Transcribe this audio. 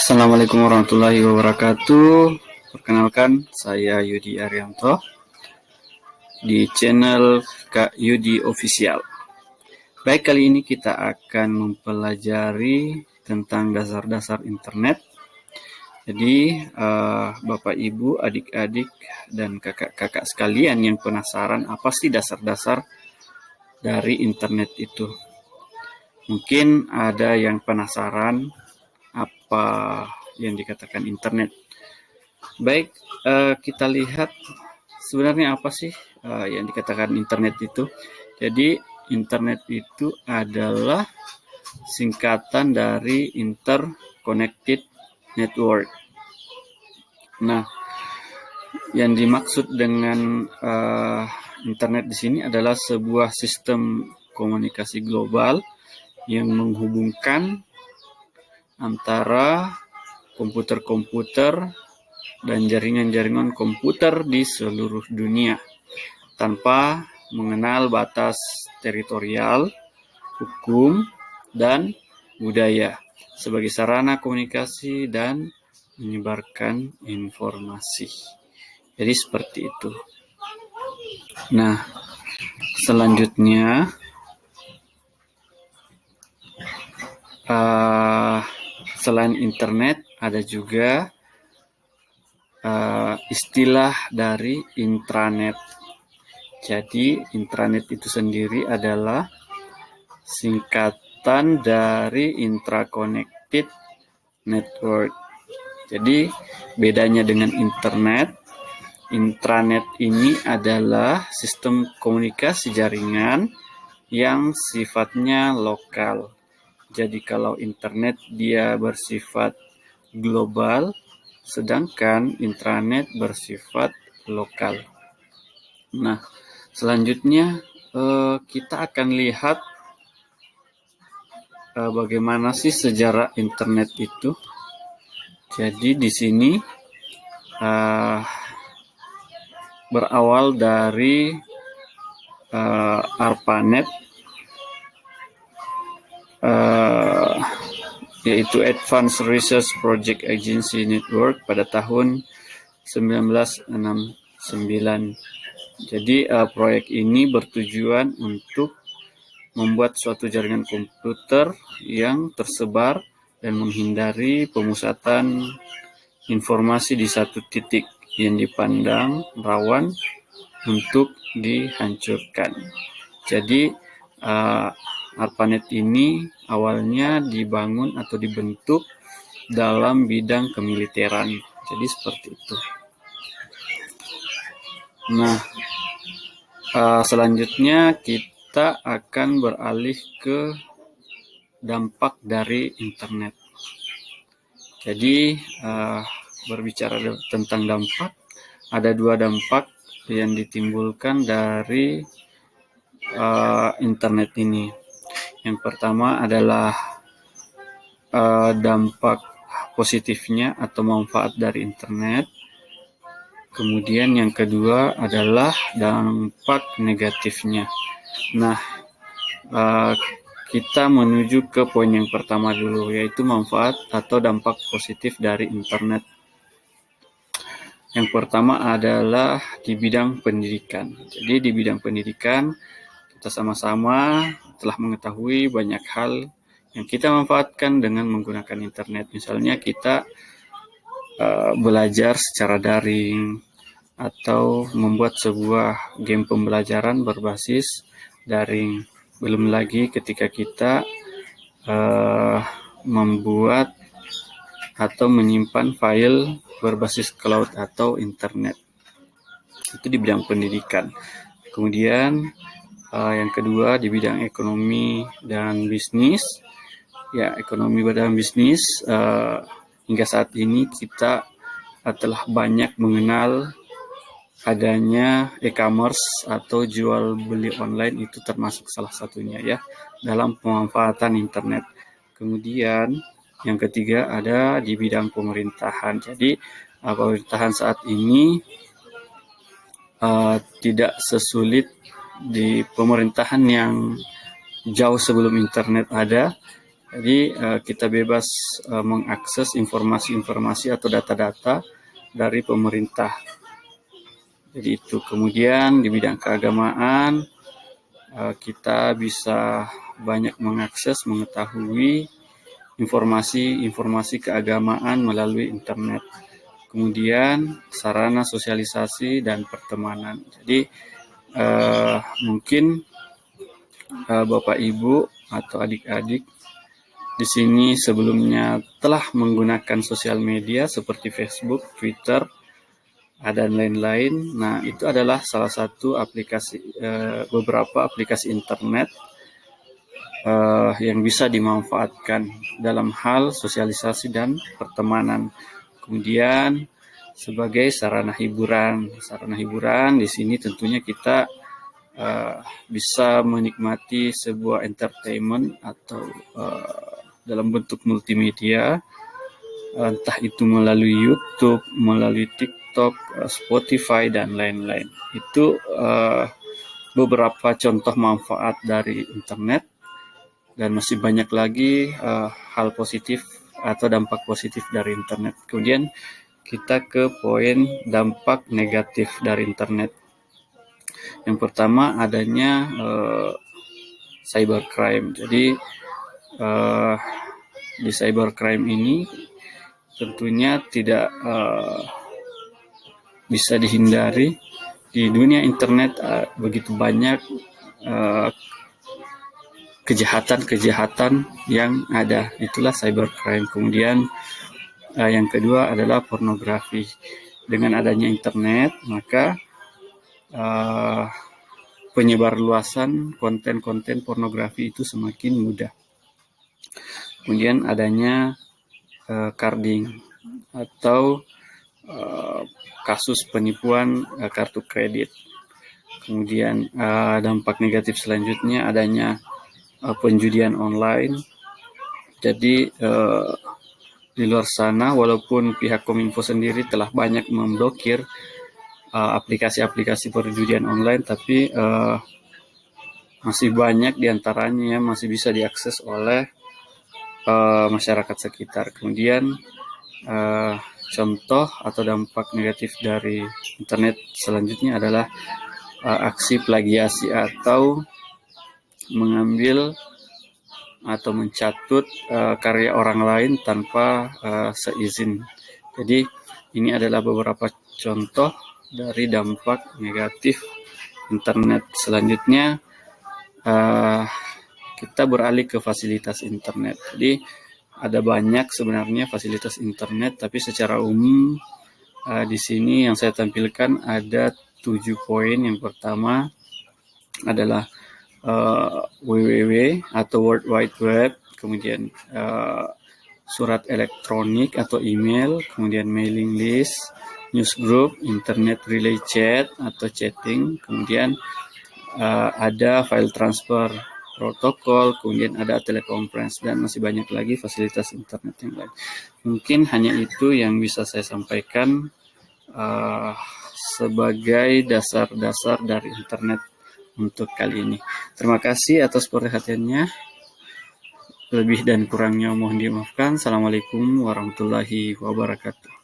Assalamualaikum warahmatullahi wabarakatuh. Perkenalkan, saya Yudi Arianto di channel Kak Yudi Official. Baik, kali ini kita akan mempelajari tentang dasar-dasar internet. Jadi, Bapak, Ibu, adik-adik, dan kakak-kakak sekalian yang penasaran apa sih dasar-dasar dari internet itu? Mungkin ada yang penasaran apa yang dikatakan internet. Baik, kita lihat sebenarnya apa sih yang dikatakan internet itu. Jadi internet itu adalah singkatan dari interconnected network. Nah, yang dimaksud dengan internet di sini adalah sebuah sistem komunikasi global yang menghubungkan antara komputer-komputer dan jaringan-jaringan komputer di seluruh dunia tanpa mengenal batas teritorial, hukum, dan budaya sebagai sarana komunikasi dan menyebarkan informasi. Jadi seperti itu. Nah, selanjutnya selain internet ada juga istilah dari intranet. Jadi intranet itu sendiri adalah singkatan dari intraconnected network. Jadi bedanya dengan internet, intranet ini adalah sistem komunikasi jaringan yang sifatnya lokal. Jadi kalau internet dia bersifat global, sedangkan intranet bersifat lokal. Nah, selanjutnya kita akan lihat bagaimana sih sejarah internet itu. Jadi di sini berawal dari ARPANET, yaitu Advanced Research Project Agency Network pada tahun 1969. Jadi proyek ini bertujuan untuk membuat suatu jaringan komputer yang tersebar dan menghindari pemusatan informasi di satu titik yang dipandang rawan untuk dihancurkan. Jadi ARPANET ini awalnya dibangun atau dibentuk dalam bidang kemiliteran. Jadi seperti itu. Nah, selanjutnya kita akan beralih ke dampak dari internet. Jadi berbicara tentang dampak, ada dua dampak yang ditimbulkan dari internet ini. Yang pertama adalah dampak positifnya atau manfaat dari internet. Kemudian yang kedua adalah dampak negatifnya. Nah, kita menuju ke poin yang pertama dulu, yaitu manfaat atau dampak positif dari internet. Yang pertama adalah di bidang pendidikan. Jadi di bidang pendidikan kita sama-sama telah mengetahui banyak hal yang kita manfaatkan dengan menggunakan internet. Misalnya kita belajar secara daring atau membuat sebuah game pembelajaran berbasis daring. Belum lagi ketika kita membuat atau menyimpan file berbasis cloud atau internet. Itu di bidang pendidikan. Kemudian yang kedua di bidang ekonomi dan bisnis. Ya, ekonomi dan bisnis hingga saat ini kita telah banyak mengenal adanya e-commerce atau jual beli online, itu termasuk salah satunya ya dalam pemanfaatan internet. Kemudian yang ketiga ada di bidang pemerintahan. Jadi pemerintahan saat ini tidak sesulit di pemerintahan yang jauh sebelum internet ada. Jadi kita bebas mengakses informasi-informasi atau data-data dari pemerintah. Jadi itu. Kemudian di bidang keagamaan kita bisa banyak mengakses, mengetahui informasi keagamaan melalui internet. Kemudian sarana sosialisasi dan pertemanan. Jadi mungkin Bapak Ibu atau adik-adik di sini sebelumnya telah menggunakan sosial media seperti Facebook, Twitter, dan lain-lain. Nah, itu adalah salah satu beberapa aplikasi internet yang bisa dimanfaatkan dalam hal sosialisasi dan pertemanan. Kemudian sebagai sarana hiburan di sini tentunya kita bisa menikmati sebuah entertainment atau dalam bentuk multimedia, entah itu melalui YouTube, melalui TikTok, Spotify, dan lain-lain. Itu beberapa contoh manfaat dari internet, dan masih banyak lagi hal positif atau dampak positif dari internet. Kemudian kita ke poin dampak negatif dari internet. Yang pertama adanya cybercrime. Jadi di cybercrime ini tentunya tidak bisa dihindari. Di dunia internet begitu banyak kejahatan yang ada, itulah cybercrime. Kemudian yang kedua adalah pornografi. Dengan adanya internet, maka penyebarluasan konten-konten pornografi itu semakin mudah. Kemudian adanya carding atau kasus penipuan kartu kredit. Kemudian dampak negatif selanjutnya adanya penjudian online. Jadi di luar sana, walaupun pihak Kominfo sendiri telah banyak memblokir aplikasi-aplikasi perjudian online, tapi masih banyak diantaranya yang masih bisa diakses oleh masyarakat sekitar. Kemudian contoh atau dampak negatif dari internet selanjutnya adalah aksi plagiasi atau mengambil atau mencatut karya orang lain tanpa seizin. Jadi ini adalah beberapa contoh dari dampak negatif internet. Selanjutnya kita beralih ke fasilitas internet. Jadi ada banyak sebenarnya fasilitas internet, tapi secara umum di sini yang saya tampilkan ada 7 poin. Yang pertama adalah www atau World Wide Web, kemudian surat elektronik atau email, kemudian mailing list, newsgroup, internet relay chat atau chatting, kemudian ada file transfer protokol, kemudian ada teleconference, dan masih banyak lagi fasilitas internet yang lain. Mungkin hanya itu yang bisa saya sampaikan sebagai dasar-dasar dari internet untuk kali ini. Terima kasih atas perhatiannya. Lebih dan kurangnya mohon dimaafkan. Assalamualaikum warahmatullahi wabarakatuh.